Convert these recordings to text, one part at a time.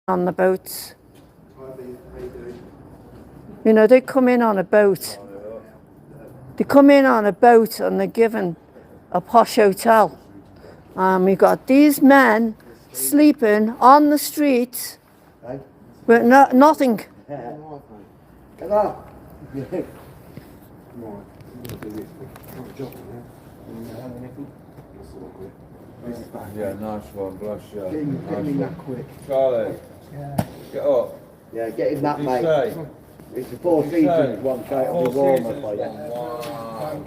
On the boats. You know, they come in on a boat. They come in on a boat and they're given a posh hotel. We got these men sleeping on the streets with nothing. Yeah, nice one, bless you. Get me that quick. Charlie, get up. Yeah, get in that, What mate. did you say? It's the Four Seasons one, so it'll be warmer for you. Wow.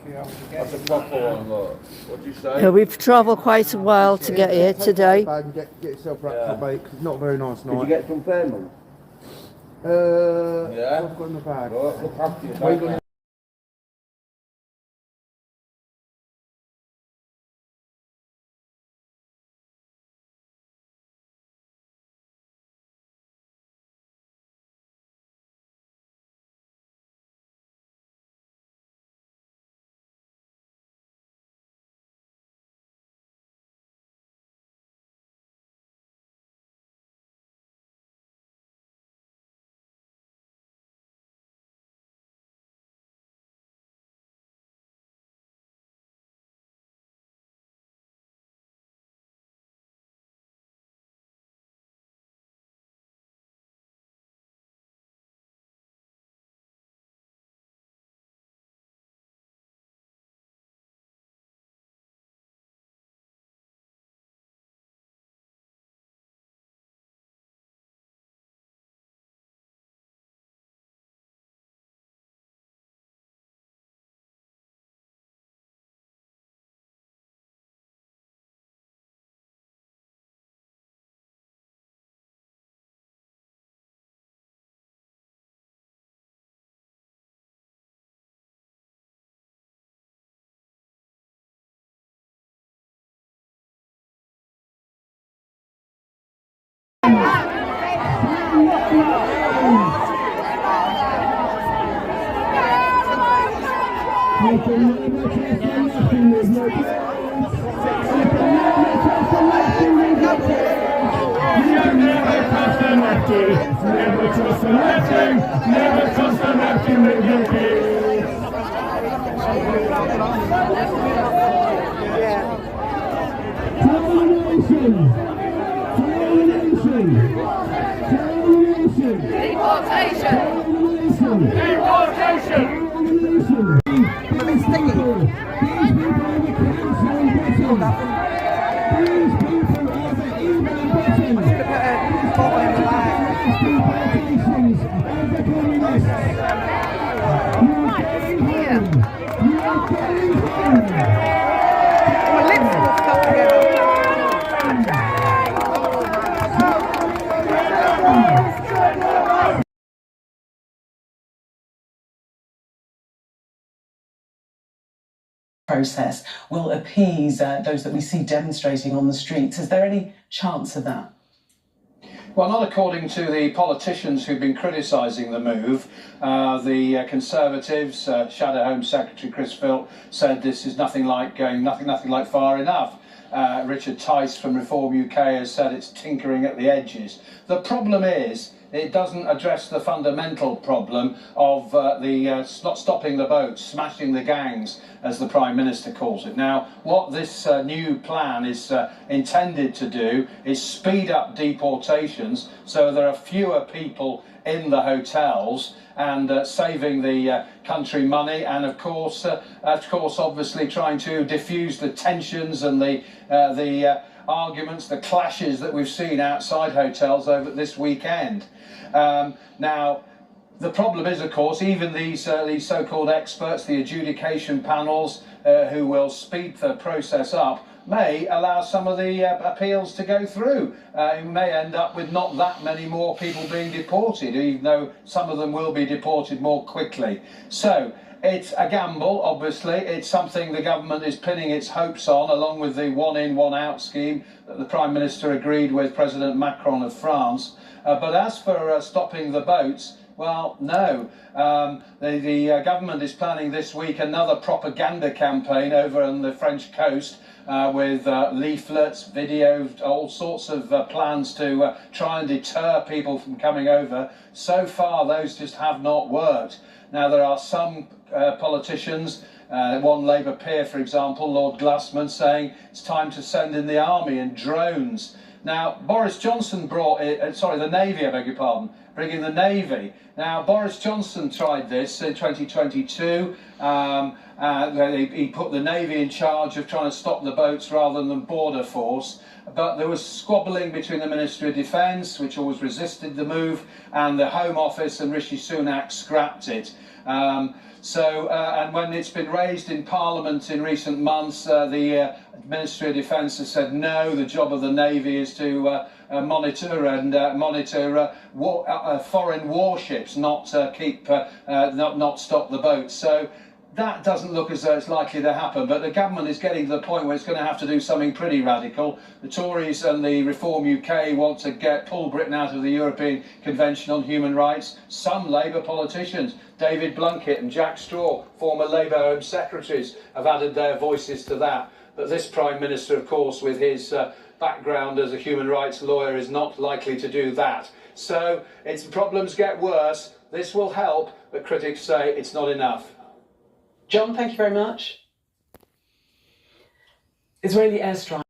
That's a proper one, look. What did you say? Yeah, we've travelled quite a while to get here today. Get yourself wrapped up, mate, 'cause it's not a very nice night. Did you get some thermals? Yeah? I've got in the bag. Look after yourself, mate. process will appease those that we see demonstrating on the streets. Is there any chance of that? Well, not according to the politicians who've been criticising the move. The Conservatives, Shadow Home Secretary Chris Philp, said this is nothing like far enough. Richard Tice from Reform UK has said it's tinkering at the edges. The problem is it doesn't address the fundamental problem of not stopping the boats, smashing the gangs, as the Prime Minister calls it. Now, what this new plan is intended to do is speed up deportations so there are fewer people in the hotels and saving the country money, and of course, obviously trying to diffuse the tensions and the arguments, the clashes that we've seen outside hotels over this weekend. Now, the problem is, of course, even these so-called experts, the adjudication panels, who will speed the process up, may allow some of the appeals to go through. It may end up with not that many more people being deported, even though some of them will be deported more quickly. So it's a gamble, obviously. It's something the government is pinning its hopes on, along with the one-in, one-out scheme that the Prime Minister agreed with President Macron of France. But as for stopping the boats, well, no. The government is planning this week another propaganda campaign over on the French coast with leaflets, videos, all sorts of plans to try and deter people from coming over. So far, those just have not worked. Now, there are some politicians, one Labour peer, for example, Lord Glassman, saying it's time to send in the army and drones. Now, Boris Johnson the Navy, I beg your pardon, bringing the Navy. Now, Boris Johnson tried this in 2022. He put the Navy in charge of trying to stop the boats rather than Border Force. But there was squabbling between the Ministry of Defence, which always resisted the move, and the Home Office, and Rishi Sunak scrapped it. And when it's been raised in Parliament in recent months, the Ministry of Defence has said no, the job of the Navy is to monitor foreign warships, not stop the boats. So that doesn't look as though it's likely to happen, but the government is getting to the point where it's going to have to do something pretty radical. The Tories and the Reform UK want to pull Britain out of the European Convention on Human Rights. Some Labour politicians, David Blunkett and Jack Straw, former Labour Home Secretaries, have added their voices to that. But this Prime Minister, of course, with his background as a human rights lawyer, is not likely to do that. So its problems get worse. This will help, but critics say it's not enough. John, thank you very much. Israeli airstrike.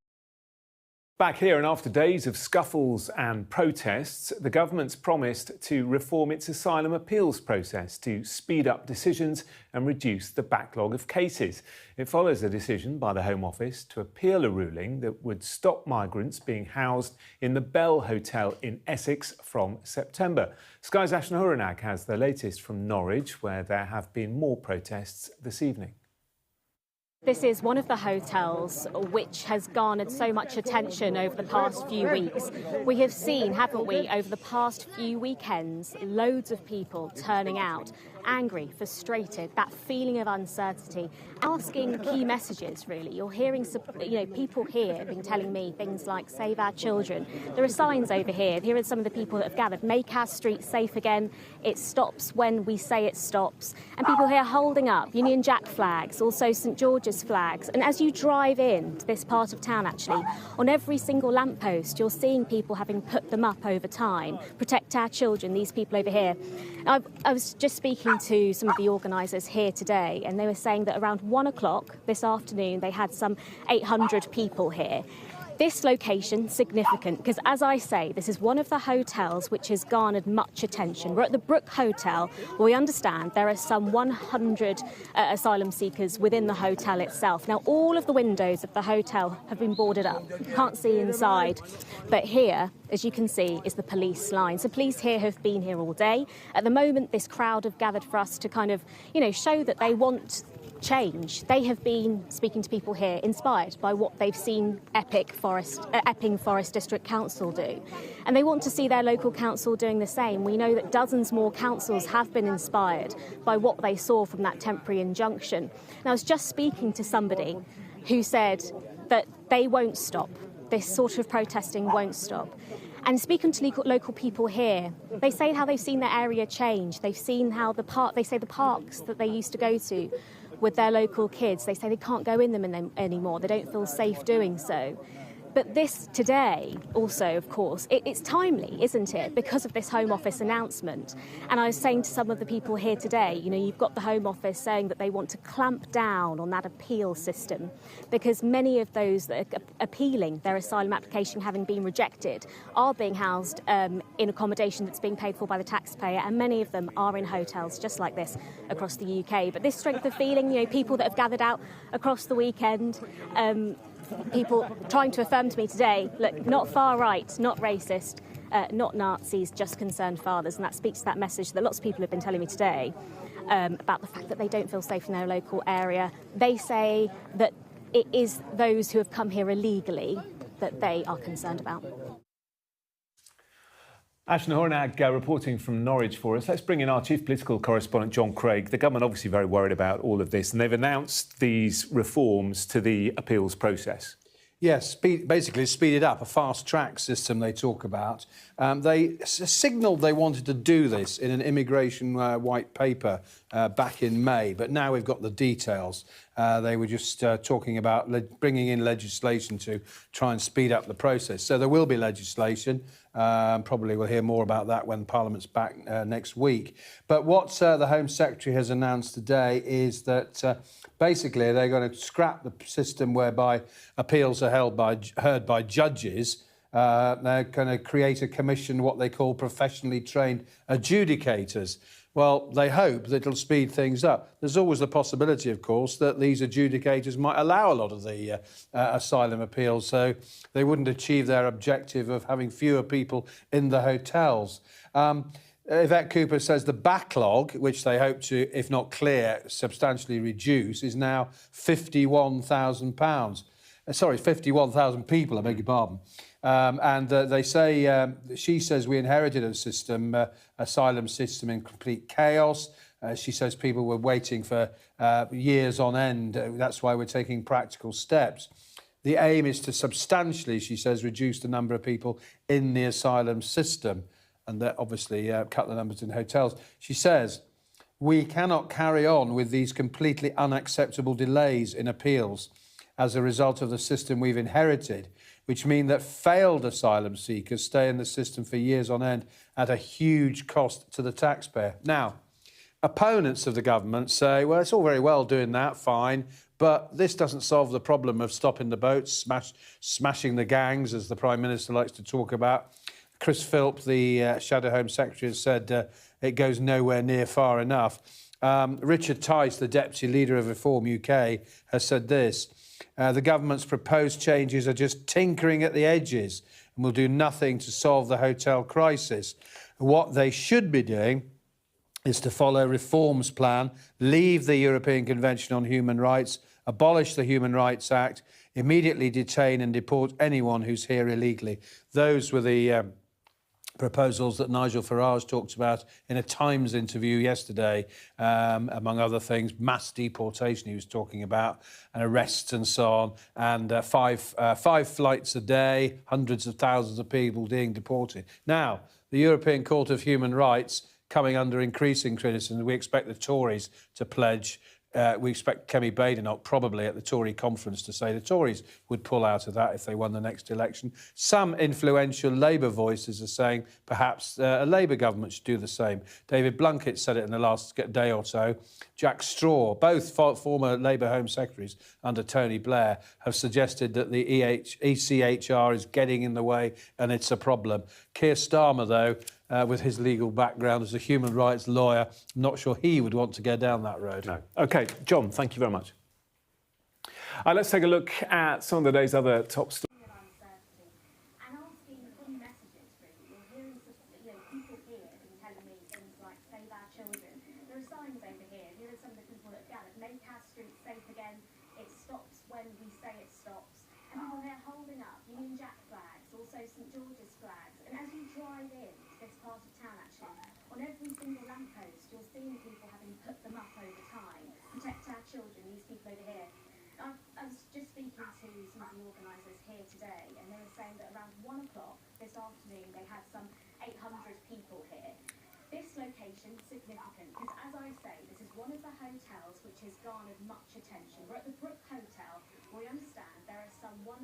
Back here, and after days of scuffles and protests, the government's promised to reform its asylum appeals process to speed up decisions and reduce the backlog of cases. It follows a decision by the Home Office to appeal a ruling that would stop migrants being housed in the Bell Hotel in Essex from September. Sky's Ashna Huranak has the latest from Norwich, where there have been more protests this evening. This is one of the hotels which has garnered so much attention over the past few weeks. We have seen, haven't we, over the past few weekends, loads of people turning out, angry, frustrated, that feeling of uncertainty, asking key messages, really. You're hearing, people here have been telling me things like, save our children. There are signs over here. Here are some of the people that have gathered, make our streets safe again. It stops when we say it stops. And people here holding up Union Jack flags, also St George's flags. And as you drive in to this part of town, actually, on every single lamppost, you're seeing people having put them up over time. Protect our children, these people over here. I was just speaking to some of the organisers here today, and they were saying that around 1 o'clock this afternoon they had some 800 people here. This location, significant, because as I say, this is one of the hotels which has garnered much attention. We're at the Brook Hotel, where we understand there are some 100 asylum seekers within the hotel itself. Now, all of the windows of the hotel have been boarded up. You can't see inside. But here, as you can see, is the police line. So police here have been here all day. At the moment, this crowd have gathered for us to kind of, show that they want change. They have been speaking to people here, inspired by what they've seen Epping Forest District Council do. And they want to see their local council doing the same. We know that dozens more councils have been inspired by what they saw from that temporary injunction. And I was just speaking to somebody who said that they won't stop. This sort of protesting won't stop. And speaking to local people here, they say how they've seen their area change. They've seen how the parks that they used to go to with their local kids, they say they can't go in them anymore. They don't feel safe doing so. But this today also, of course, it's timely, isn't it, because of this Home Office announcement. And I was saying to some of the people here today, you know, you've got the Home Office saying that they want to clamp down on that appeal system because many of those that are appealing their asylum application having been rejected are being housed in accommodation that's being paid for by the taxpayer, and many of them are in hotels just like this across the UK. But this strength of feeling, you know, people that have gathered out across the weekend, people trying to affirm to me today, look, not far right, not racist, not Nazis, just concerned fathers. And that speaks to that message that lots of people have been telling me today about the fact that they don't feel safe in their local area. They say that it is those who have come here illegally that they are concerned about. Ashna Horanag reporting from Norwich for us. Let's bring in our chief political correspondent, John Craig. The government obviously very worried about all of this, and they've announced these reforms to the appeals process. Yes, basically speed it up, a fast-track system they talk about. They signalled they wanted to do this in an immigration white paper back in May, but now we've got the details. They were just talking about bringing in legislation to try and speed up the process. So there will be legislation. Probably we'll hear more about that when Parliament's back next week. But what the Home Secretary has announced today is that basically they're going to scrap the system whereby appeals are heard by judges. They're going to create a commission, what they call professionally trained adjudicators. Well, they hope that it'll speed things up. There's always the possibility, of course, that these adjudicators might allow a lot of the asylum appeals, so they wouldn't achieve their objective of having fewer people in the hotels. Yvette Cooper says the backlog, which they hope to, if not clear, substantially reduce, is now £51,000. Sorry, 51,000 people, I beg your pardon. And they say, she says we inherited a system, asylum system in complete chaos. She says people were waiting for years on end. That's why we're taking practical steps. The aim is to substantially, she says, reduce the number of people in the asylum system and that obviously cut the numbers in hotels. She says, we cannot carry on with these completely unacceptable delays in appeals as a result of the system we've inherited, which mean that failed asylum seekers stay in the system for years on end at a huge cost to the taxpayer. Now, opponents of the government say, well, it's all very well doing that, fine, but this doesn't solve the problem of stopping the boats, smashing the gangs, as the Prime Minister likes to talk about. Chris Philp, the Shadow Home Secretary, has said it goes nowhere near far enough. Richard Tice, the Deputy Leader of Reform UK, has said this. The government's proposed changes are just tinkering at the edges and will do nothing to solve the hotel crisis. What they should be doing is to follow reforms plan, leave the European Convention on Human Rights, abolish the Human Rights Act, immediately detain and deport anyone who's here illegally. Those were the proposals that Nigel Farage talked about in a Times interview yesterday, among other things, mass deportation he was talking about, and arrests and so on, and five flights a day, hundreds of thousands of people being deported. Now, the European Court of Human Rights coming under increasing criticism. We expect the Tories to pledge. We expect Kemi Badenoch probably at the Tory conference to say the Tories would pull out of that if they won the next election. Some influential Labour voices are saying perhaps a Labour government should do the same. David Blunkett said it in the last day or so. Jack Straw, both former Labour Home Secretaries under Tony Blair, have suggested that the ECHR is getting in the way and it's a problem. Keir Starmer, though, with his legal background as a human rights lawyer, I'm not sure he would want to go down that road. No. OK, John, thank you very much. Let's take a look at some of the day's other top stories. There are signs over here. Here are some of the people that have gathered. Make our streets here today, and they were saying that around 1 o'clock this afternoon they had some 800 people here. This location is significant because, as I say, this is one of the hotels which has garnered much attention. We're at the Brook Hotel. We understand there are some 100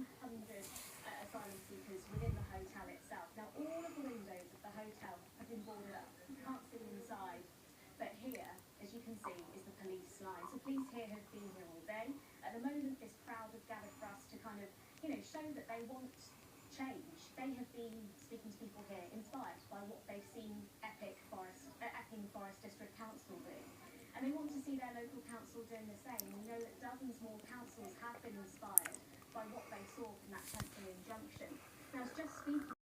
asylum seekers within the hotel itself. Now, all of the windows of the hotel have been boarded up. You can't see inside. But here, as you can see, is the police line. So police here have been here all day. At the moment, this crowd have gathered for us to kind of, show that they want change. They have been speaking to people here, inspired by what they've seen Epping Forest District Council do. And they want to see their local council doing the same. We know that dozens more councils have been inspired by what they saw from that temporary injunction. Now, it's just speaking